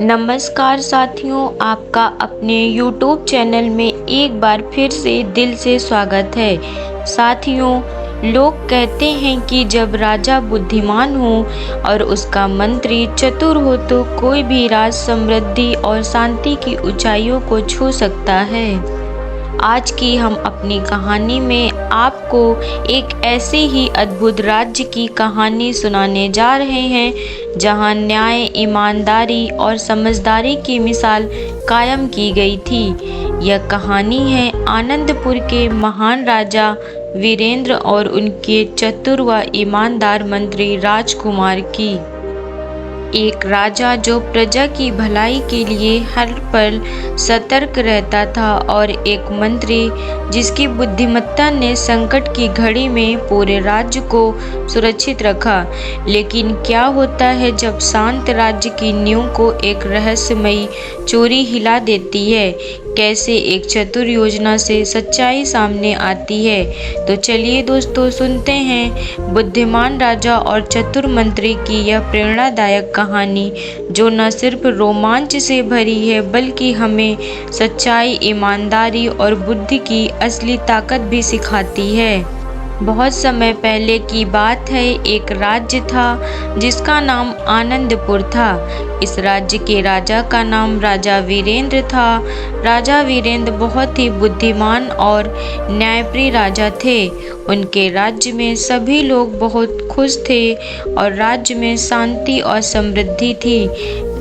नमस्कार साथियों, आपका अपने YouTube चैनल में एक बार फिर से दिल से स्वागत है। साथियों, लोग कहते हैं कि जब राजा बुद्धिमान हो और उसका मंत्री चतुर हो तो कोई भी राज समृद्धि और शांति की ऊंचाइयों को छू सकता है। आज की हम अपनी कहानी में आपको एक ऐसे ही अद्भुत राज्य की कहानी सुनाने जा रहे हैं जहां न्याय, ईमानदारी और समझदारी की मिसाल कायम की गई थी। यह कहानी है आनंदपुर के महान राजा वीरेंद्र और उनके चतुर व ईमानदार मंत्री राजकुमार की। एक राजा जो प्रजा की भलाई के लिए हर पल सतर्क रहता था और एक मंत्री जिसकी बुद्धिमत्ता ने संकट की घड़ी में पूरे राज्य को सुरक्षित रखा। लेकिन क्या होता है जब शांत राज्य की नींव को एक रहस्यमयी चोरी हिला देती है? कैसे एक चतुर योजना से सच्चाई सामने आती है? तो चलिए दोस्तों, सुनते हैं बुद्धिमान राजा और चतुर मंत्री की यह प्रेरणादायक कहानी, जो न सिर्फ रोमांच से भरी है बल्कि हमें सच्चाई, ईमानदारी और बुद्धि की असली ताकत भी सिखाती है। बहुत समय पहले की बात है, एक राज्य था जिसका नाम आनंदपुर था। इस राज्य के राजा का नाम राजा वीरेंद्र था। राजा वीरेंद्र बहुत ही बुद्धिमान और न्यायप्रिय राजा थे। उनके राज्य में सभी लोग बहुत खुश थे और राज्य में शांति और समृद्धि थी।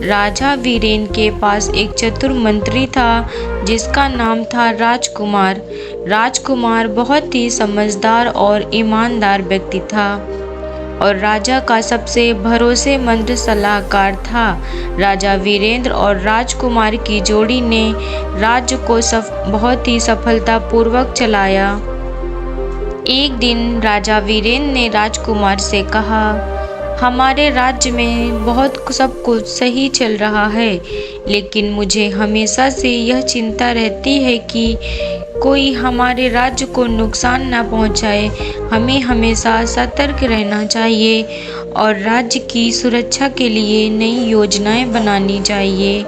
राजा वीरेंद्र के पास एक चतुर मंत्री था जिसका नाम था राजकुमार। राजकुमार बहुत ही समझदार और ईमानदार व्यक्ति था और राजा का सबसे भरोसेमंद सलाहकार था। राजा वीरेंद्र और राजकुमार की जोड़ी ने राज्य को बहुत ही सफलतापूर्वक चलाया। एक दिन राजा वीरेंद्र ने राजकुमार से कहा, हमारे राज्य में बहुत सब कुछ सही चल रहा है, लेकिन मुझे हमेशा से यह चिंता रहती है कि कोई हमारे राज्य को नुकसान न पहुंचाए। हमें हमेशा सतर्क रहना चाहिए और राज्य की सुरक्षा के लिए नई योजनाएं बनानी चाहिए।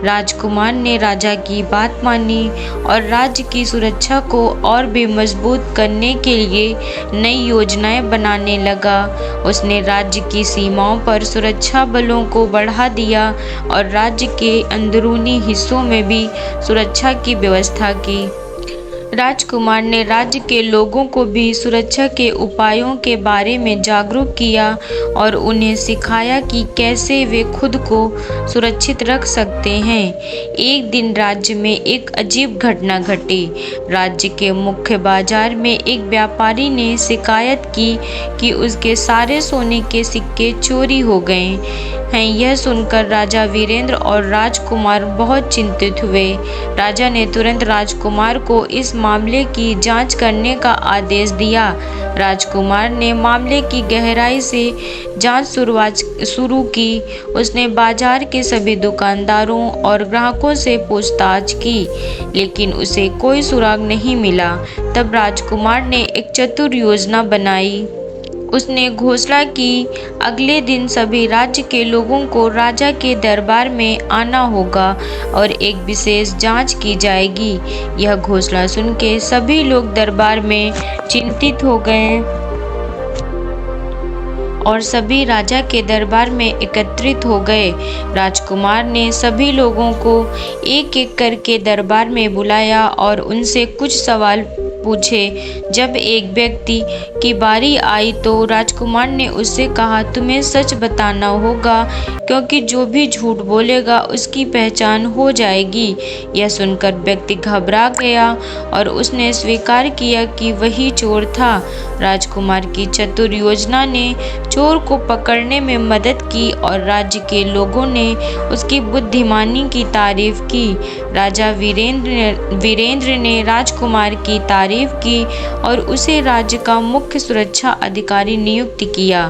राजकुमार ने राजा की बात मानी और राज्य की सुरक्षा को और भी मजबूत करने के लिए नई योजनाएं बनाने लगा। उसने राज्य की सीमाओं पर सुरक्षा बलों को बढ़ा दिया और राज्य के अंदरूनी हिस्सों में भी सुरक्षा की व्यवस्था की। राजकुमार ने राज्य के लोगों को भी सुरक्षा के उपायों के बारे में जागरूक किया और उन्हें सिखाया कि कैसे वे खुद को सुरक्षित रख सकते हैं। एक दिन राज्य में एक अजीब घटना घटी। राज्य के मुख्य बाजार में एक व्यापारी ने शिकायत की कि उसके सारे सोने के सिक्के चोरी हो गए हैं। यह सुनकर राजा वीरेंद्र और राजकुमार बहुत चिंतित हुए। राजा ने तुरंत राजकुमार को इस मामले की जांच करने का आदेश दिया। राजकुमार ने मामले की गहराई से जांच शुरू की। उसने बाजार के सभी दुकानदारों और ग्राहकों से पूछताछ की, लेकिन उसे कोई सुराग नहीं मिला। तब राजकुमार ने एक चतुर योजना बनाई। उसने घोषणा की, अगले दिन सभी राज्य के लोगों को राजा के दरबार में आना होगा और एक विशेष जांच की जाएगी। यह घोषणा सुन के सभी लोग दरबार में चिंतित हो गए और सभी राजा के दरबार में एकत्रित हो गए। राजकुमार ने सभी लोगों को एक एक करके दरबार में बुलाया और उनसे कुछ सवाल पूछे। जब एक व्यक्ति की बारी आई तो राजकुमार ने उससे कहा, तुम्हें सच बताना होगा, क्योंकि जो भी झूठ बोलेगा उसकी पहचान हो जाएगी। यह सुनकर व्यक्ति घबरा गया और उसने स्वीकार किया कि वही चोर था। राजकुमार की चतुर योजना ने चोर को पकड़ने में मदद की और राज्य के लोगों ने उसकी बुद्धिमानी की तारीफ की। राजा वीरेंद्र ने राजकुमार की तारीफ की और उसे राज्य का मुख्य सुरक्षा अधिकारी नियुक्त किया।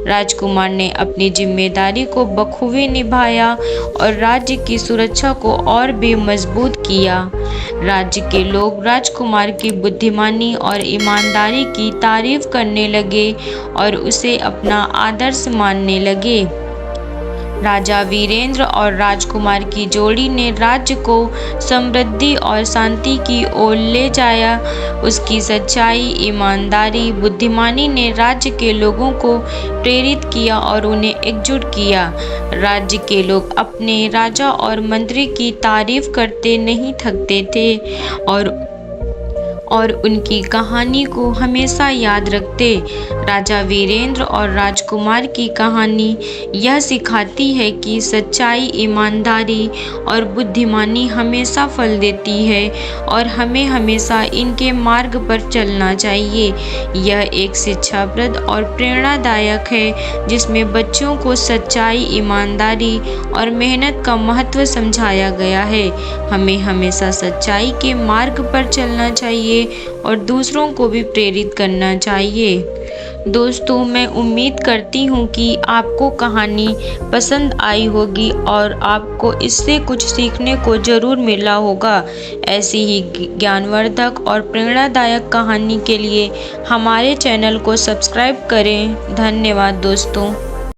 राजकुमार ने अपनी जिम्मेदारी को बखूबी निभाया और राज्य की सुरक्षा को और भी मजबूत किया। राज्य के लोग राजकुमार की बुद्धिमानी और ईमानदारी की तारीफ करने लगे और उसे अपना आदर्श मानने लगे। राजा वीरेंद्र और राजकुमार की जोड़ी ने राज्य को समृद्धि और शांति की ओर ले जाया। उसकी सच्चाई, ईमानदारी, बुद्धिमानी ने राज्य के लोगों को प्रेरित किया और उन्हें एकजुट किया। राज्य के लोग अपने राजा और मंत्री की तारीफ करते नहीं थकते थे और उनकी कहानी को हमेशा याद रखते। राजा वीरेंद्र और राजकुमार की कहानी यह सिखाती है कि सच्चाई, ईमानदारी और बुद्धिमानी हमेशा फल देती है और हमें हमेशा इनके मार्ग पर चलना चाहिए। यह एक शिक्षाप्रद और प्रेरणादायक है जिसमें बच्चों को सच्चाई, ईमानदारी और मेहनत का महत्व समझाया गया है। हमें हमेशा सच्चाई के मार्ग पर चलना चाहिए और दूसरों को भी प्रेरित करना चाहिए। दोस्तों, मैं उम्मीद करती हूँ कि आपको कहानी पसंद आई होगी और आपको इससे कुछ सीखने को ज़रूर मिला होगा। ऐसी ही ज्ञानवर्धक और प्रेरणादायक कहानी के लिए हमारे चैनल को सब्सक्राइब करें। धन्यवाद दोस्तों।